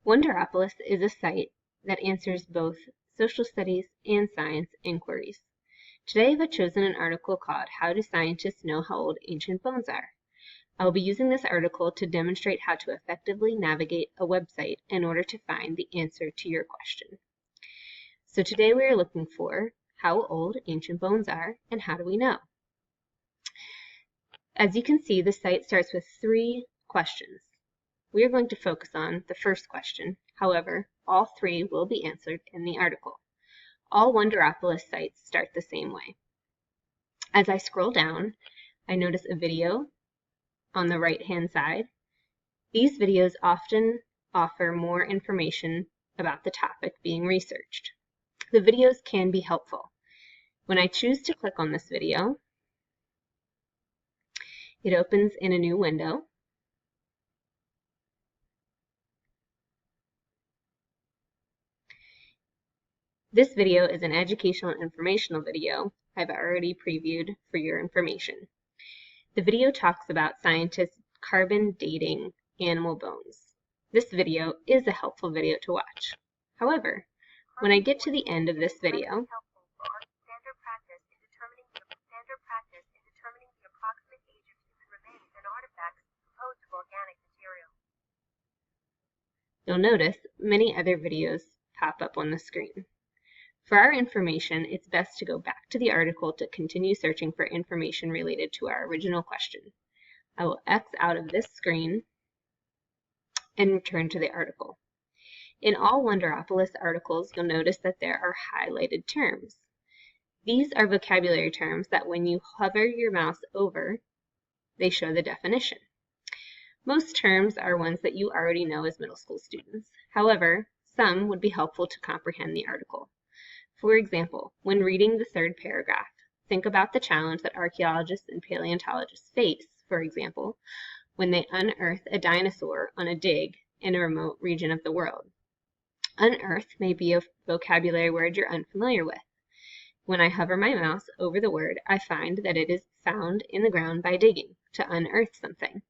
Wonderopolis is a site that answers both social studies and science inquiries. Today I've chosen an article called How Do Scientists Know How Old Ancient Bones Are? I will be using this article to demonstrate how to effectively navigate a website in order to find the answer to your question. So today we are looking for how old ancient bones are and how do we know? As you can see, the site starts with 3 questions. We are going to focus on the first question. However, all 3 will be answered in the article. All Wonderopolis sites start the same way. As I scroll down, I notice a video on the right-hand side. These videos often offer more information about the topic being researched. The videos can be helpful. When I choose to click on this video, it opens in a new window. This video is an educational and informational video I've already previewed for your information. The video talks about scientists carbon dating animal bones. This video is a helpful video to watch. However, when I get to the end of this video, you'll notice many other videos pop up on the screen. For our information, it's best to go back to the article to continue searching for information related to our original question. I will X out of this screen and return to the article. In all Wonderopolis articles, you'll notice that there are highlighted terms. These are vocabulary terms that when you hover your mouse over, they show the definition. Most terms are ones that you already know as middle school students. However, some would be helpful to comprehend the article. For example, when reading the 3rd paragraph, think about the challenge that archaeologists and paleontologists face, for example, when they unearth a dinosaur on a dig in a remote region of the world. Unearth may be a vocabulary word you're unfamiliar with. When I hover my mouse over the word, I find that it is found in the ground by digging, to unearth something.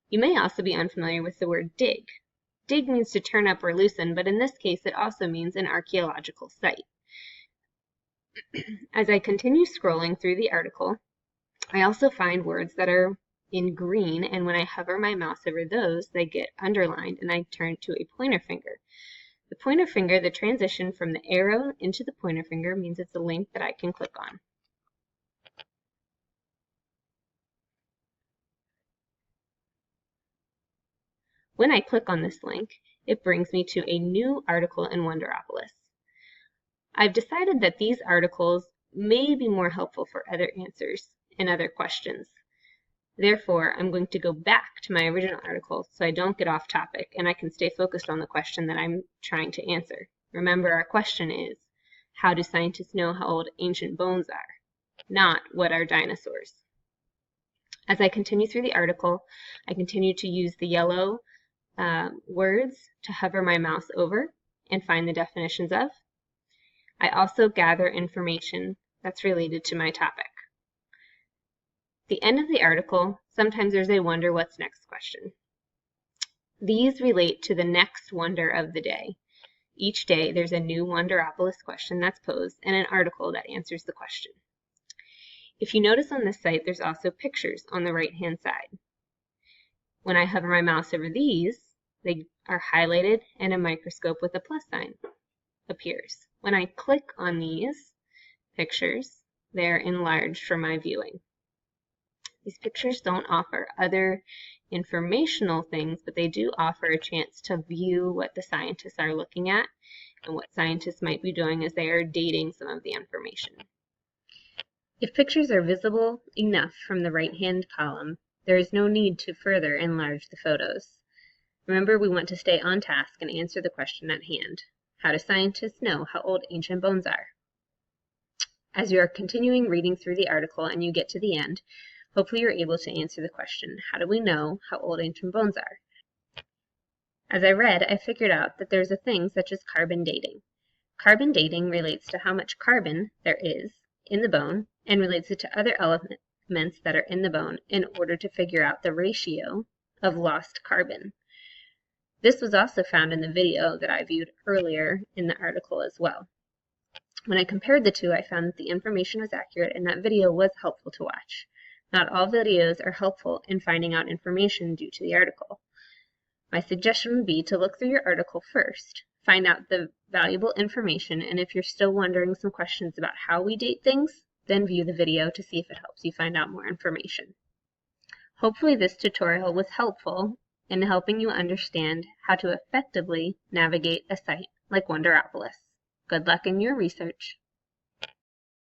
You may also be unfamiliar with the word dig. Dig means to turn up or loosen, but in this case it also means an archaeological site. As I continue scrolling through the article, I also find words that are in green, and when I hover my mouse over those, they get underlined and I turn to a pointer finger. The pointer finger, the transition from the arrow into the pointer finger, means it's a link that I can click on. When I click on this link, it brings me to a new article in Wonderopolis. I've decided that these articles may be more helpful for other answers and other questions. Therefore, I'm going to go back to my original article so I don't get off topic and I can stay focused on the question that I'm trying to answer. Remember, our question is, how do scientists know how old ancient bones are? Not, what are dinosaurs? As I continue through the article, I continue to use the yellow words to hover my mouse over and find the definitions of. I also gather information that's related to my topic. At the end of the article, sometimes there's a wonder what's next question. These relate to the next wonder of the day. Each day there's a new Wonderopolis question that's posed and an article that answers the question. If you notice on this site, there's also pictures on the right-hand side. When I hover my mouse over these, they are highlighted and a microscope with a plus sign appears. When I click on these pictures, they're enlarged for my viewing. These pictures don't offer other informational things, but they do offer a chance to view what the scientists are looking at and what scientists might be doing as they are dating some of the information. If pictures are visible enough from the right-hand column, there is no need to further enlarge the photos. Remember, we want to stay on task and answer the question at hand. How do scientists know how old ancient bones are? As you are continuing reading through the article and you get to the end, hopefully you're able to answer the question, how do we know how old ancient bones are? As I read, I figured out that there's a thing such as carbon dating. Carbon dating relates to how much carbon there is in the bone and relates it to other elements that are in the bone in order to figure out the ratio of lost carbon. This was also found in the video that I viewed earlier in the article as well. When I compared the two, I found that the information was accurate and that video was helpful to watch. Not all videos are helpful in finding out information due to the article. My suggestion would be to look through your article first, find out the valuable information, and if you're still wondering some questions about how we date things, then view the video to see if it helps you find out more information. Hopefully this tutorial was helpful in helping you understand how to effectively navigate a site like Wonderopolis. Good luck in your research.